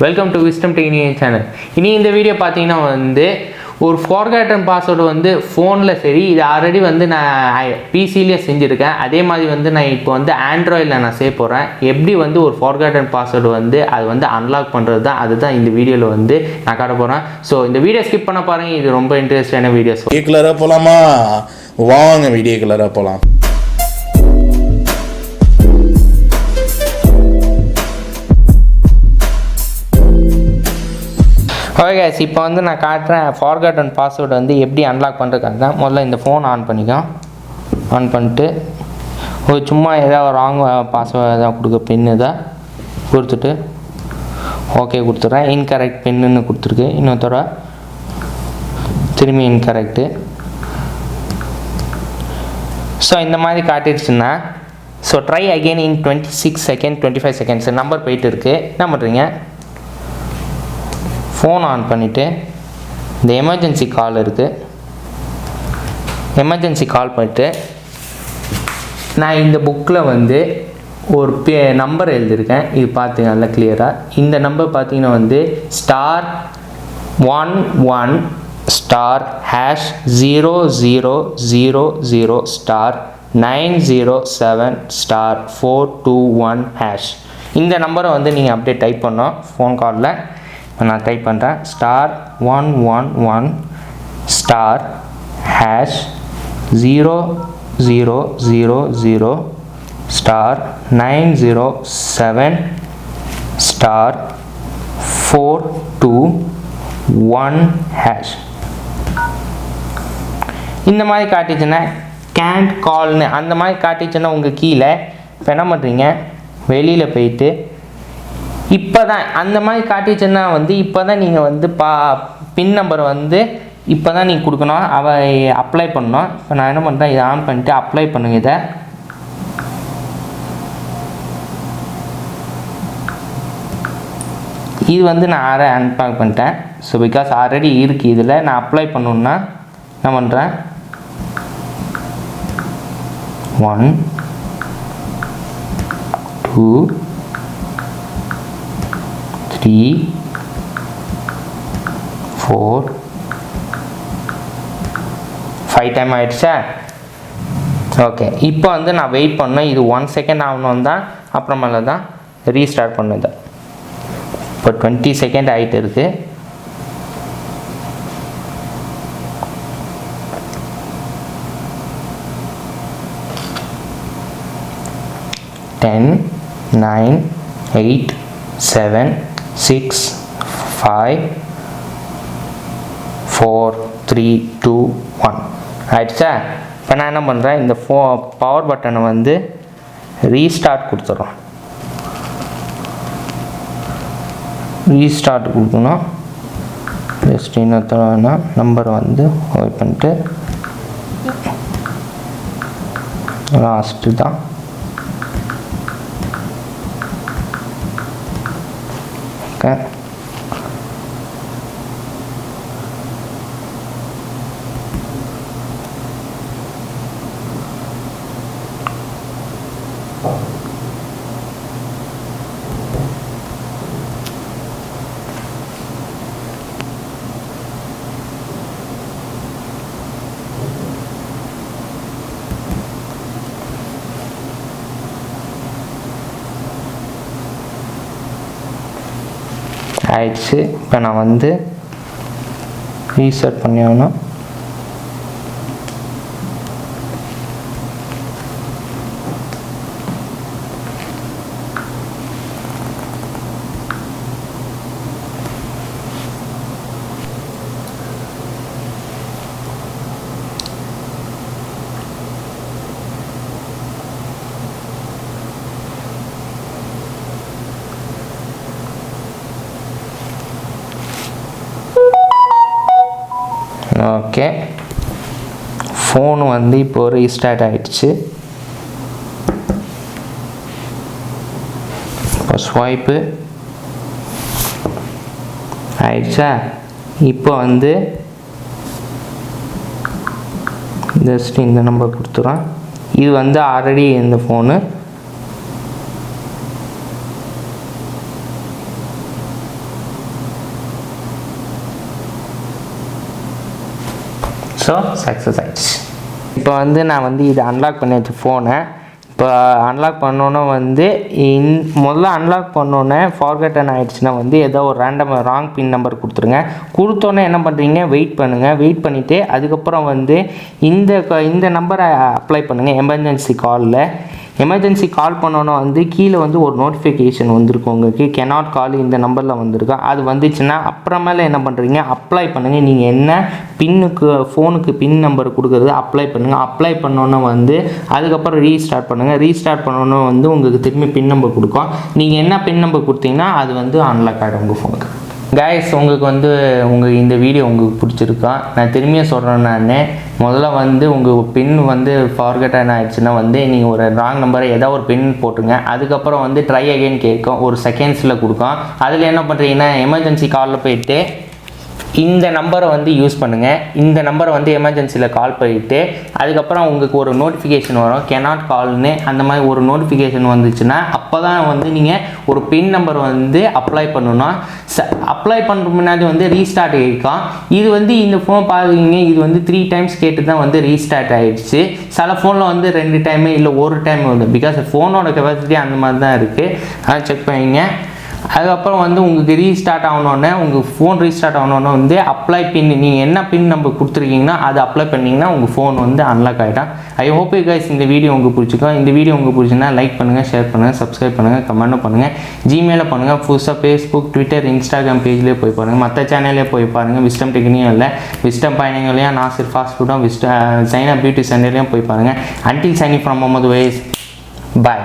Welcome to wisdom technical channel. இனி இந்த video பார்த்தீங்கன்னா வந்து ஒரு ஃபார்காட்டன் பாஸ்வேர்டு வந்து ஃபோனில் சரி, இது ஆல்ரெடி வந்து நான் பிசிலேயே செஞ்சுருக்கேன். அதே மாதிரி வந்து நான் இப்போ வந்து ஆண்ட்ராய்டில் நான் செய்ய போகிறேன். எப்படி வந்து ஒரு ஃபார்காட்டன் பாஸ்வேர்டு வந்து அது வந்து அன்லாக் பண்ணுறது தான், அதுதான் இந்த வீடியோவில் வந்து நான் காட்ட போகிறேன். ஸோ இந்த வீடியோ ஸ்கிப் பண்ண பாருங்கள், இது ரொம்ப இன்ட்ரெஸ்டான வீடியோஸ். கிளராக போகலாமா? வாங்க வீடியோ கிளராக போகலாம். ஓகே கைஸ், இப்போ வந்து நான் காட்டுறேன் ஃபார்காட்டன் பாஸ்வேர்டு வந்து எப்படி அன்லாக் பண்ணுறதுக்காக தான். முதல்ல இந்த ஃபோன் ஆன் பண்ணிக்கோம். ஆன் பண்ணிட்டு ஒரு சும்மா ஏதாவது ராங் பாஸ்வேர்டு எதாவது கொடுக்க பின்னு தான் கொடுத்துட்டு ஓகே கொடுத்துட்றேன். இன்கரெக்ட் பின்னு கொடுத்துருக்கு. இன்னொருத்தர திரும்பி இன்கரெக்டு. ஸோ இந்த மாதிரி காட்டிடுச்சுன்னா so try again in 26 second 25 seconds number போயிட்டு இருக்குது. என்ன பண்ணுறீங்க, ஃபோன் ஆன் பண்ணிவிட்டு இந்த எமர்ஜென்சி கால் இருக்குது, எமர்ஜென்சி கால் பண்ணிவிட்டு நான் இந்த புக்கில் வந்து ஒரு நம்பர் எழுதியிருக்கேன். இது பார்த்து நல்லா கிளியராக. இந்த நம்பர் பார்த்தீங்கன்னா வந்து *11 *0000 *907 இந்த நம்பரை வந்து நீங்கள் அப்படியே டைப் பண்ணோம் ஃபோன் காலில். நான் டைப் பண்ணுறேன் *111 *0000 *907 *421#. இந்த மாதிரி காட்டிச்சுன்னா கேண்ட் கால்னு அந்த மாதிரி காட்டிச்சுன்னா உங்கள் கீழே இப்போ என்ன பண்ணுறீங்க, வெளியில் போயிட்டு இப்போ தான் அந்த மாதிரி காட்டிச்சுன்னா வந்து இப்போ தான் நீங்கள் வந்து பின் நம்பரை வந்து இப்போ தான் நீங்கள் கொடுக்கணும், அப்ளை பண்ணணும். இப்போ நான் என்ன பண்ணுறேன், இதை ஆன் பண்ணிட்டு அப்ளை பண்ணுங்க. இதை இது வந்து நான் அன்பாக் பண்ணிட்டேன். ஸோ பிகாஸ் ஆல்ரெடி இருக்குது இதில். நான் அப்ளை பண்ணணுன்னா என்ன பண்ணுறேன், 1 2 3 4 5 டைம் ஆகிடுச்சா? ஓகே, இப்போ வந்து நான் வெயிட் பண்ணேன். இது 1 செகண்ட் ஆகணும் தான், அப்புறமேல தான் ரீஸ்டார்ட் பண்ணுது. இப்போ 20 செகண்ட் ஆகிட்டு இருக்குது. Ten, 9, 8, 7, 6, 5, 4, 3, 2, 1 ஆயிடுச்சா? இப்போ நான் என்ன பண்ணுறேன், இந்த பவர் பட்டனை வந்து ரீஸ்டார்ட் கொடுத்துட்றோம். ரீஸ்டார்ட் கொடுக்கணும். ஜஸ்ட் இன்னொருத்தனா நம்பரை வந்து ஓப்பன் பண்ணிட்டு லாஸ்ட்டு தான். ஓகே, ஆயிடுச்சு. இப்போ நான் வந்து ரீசெட் பண்ணி ஆகணும். ஓகே, ஃபோனு வந்து இப்போ ரீஸ்டார்ட் ஆகிடுச்சு. இப்போ ஸ்வைப்பு ஆயிடுச்சா? இப்போ வந்து ஜஸ்ட் இந்த நம்பர் கொடுத்துறோம். இது வந்து ஆல்ரெடி இந்த ஃபோனு ஸோ சக்ஸஸ் ஆகிடுச்சு. இப்போ வந்து நான் வந்து இதை அன்லாக் பண்ணியாச்சு ஃபோனை. இப்போ அன்லாக் பண்ணோன்னே வந்து முதல்ல அன்லாக் பண்ணோன்னே ஃபார்கட்டன் ஆகிடுச்சுன்னா வந்து ஏதோ ஒரு ரேண்டம் ராங் பின் நம்பர் கொடுத்துருங்க. கொடுத்தோன்னே என்ன பண்ணுறீங்க, வெயிட் பண்ணுங்கள். வெயிட் பண்ணிவிட்டு அதுக்கப்புறம் வந்து இந்த நம்பரை அப்ளை பண்ணுங்கள். எமர்ஜென்சி காலில் எமர்ஜென்சி கால் பண்ணோன்னா வந்து கீழே வந்து ஒரு நோட்டிஃபிகேஷன் வந்திருக்கும் உங்களுக்கு, cannot கால் இந்த நம்பரில் வந்திருக்கும். அது வந்துச்சுன்னா அப்புறமேல என்ன பண்ணுறீங்க, அப்ளை பண்ணுங்கள். நீங்கள் என்ன பின்னுக்கு ஃபோனுக்கு பின் நம்பர் கொடுக்குறது அப்ளை பண்ணுங்கள். அப்ளை பண்ணோன்னே வந்து அதுக்கப்புறம் ரீஸ்டார்ட் பண்ணுங்கள். ரீஸ்டார்ட் பண்ணோன்னே வந்து உங்களுக்கு திரும்பி பின் நம்பர் கொடுக்கும். நீங்கள் என்ன பின் நம்பர் கொடுத்தீங்கன்னா அது வந்து அன்லாக் ஆகிடும் உங்கள் ஃபோனுக்கு. கைஸ், உங்களுக்கு வந்து இந்த வீடியோ உங்களுக்கு பிடிச்சிருக்கா? நான் திரும்பியும் சொல்கிறேன். நான் முதல்ல வந்து உங்கள் பின் வந்து ஃபார்கட்டன் ஆகிடுச்சுன்னா வந்து நீங்கள் ஒரு ராங் நம்பரை ஏதாவது ஒரு பின் போட்டுங்க. அதுக்கப்புறம் வந்து ட்ரை அகைன் கேட்கும், ஒரு செகண்ட்ஸில் கொடுக்கும். அதில் என்ன பண்ணுறீங்கன்னா எமர்ஜென்சி காலில் போயிட்டு இந்த நம்பரை வந்து யூஸ் பண்ணுங்கள். இந்த நம்பரை வந்து எமர்ஜென்சியில் கால் பண்ணிவிட்டு அதுக்கப்புறம் உங்களுக்கு ஒரு நோட்டிஃபிகேஷன் வரும், cannot கால்னு. அந்த மாதிரி ஒரு நோட்டிஃபிகேஷன் வந்துச்சுன்னா அப்போ தான் வந்து நீங்கள் ஒரு பின் நம்பர் வந்து அப்ளை பண்ணணும். அப்ளை பண்ணுற முன்னாடி வந்து ரீஸ்டார்ட் ஆகிருக்கும். இது வந்து இந்த ஃபோன் பார்க்குறீங்க, இது வந்து 3 டைம்ஸ் கேட்டு தான் வந்து ரீஸ்டார்ட் ஆகிடுச்சு. சில ஃபோனில் வந்து 2 டைமு இல்லை 1 டைம் வந்து, பிகாஸ் ஃபோனோட கெப்பாசிட்டி அந்த மாதிரி தான் இருக்குது. அதான் செக் பண்ணிங்க. அதுக்கப்புறம் வந்து உங்களுக்கு ரீஸ்டார்ட் ஆகணுன்னே, உங்கள் ஃபோன் ரீஸ்டார்ட் ஆகணுன்னே வந்து அப்ளை பின், நீங்கள் என்ன பின் நம்பர் கொடுத்துருக்கீங்கன்னா அது அப்ளை பண்ணிங்கன்னா உங்கள் ஃபோன் வந்து அன்லாக் ஆகிடும். ஐ ஹோப் யூ கைஸ் இந்த வீடியோ உங்களுக்கு பிடிச்சிக்கும். இந்த வீடியோ உங்களுக்கு பிடிச்சின்னா லைக் பண்ணுங்கள், ஷேர் பண்ணுங்கள், சப்ஸ்கிரைப் பண்ணுங்கள், கமெண்ட்டும் பண்ணுங்கள். ஜிமெயிலில் பண்ணுங்கள். புதுசாக ஃபேஸ்புக், ட்விட்டர், இன்ஸ்டாகிராம் பேஜ்லேயே போய் பாருங்கள். மற்ற சேனல்லே போய் பாருங்கள். விஸ்டம் டெக்னியும் இல்லை, விஸ்டம் பயணங்களையும், நாசிர் ஃபாஸ்ட் ஃபுட்டும், ஸைனா பியூட்டி சென்டர்லேயும் போய் பாருங்கள். அன்டில் சைனிங் ஃப்ரம் முகமது வைஸ். பாய்.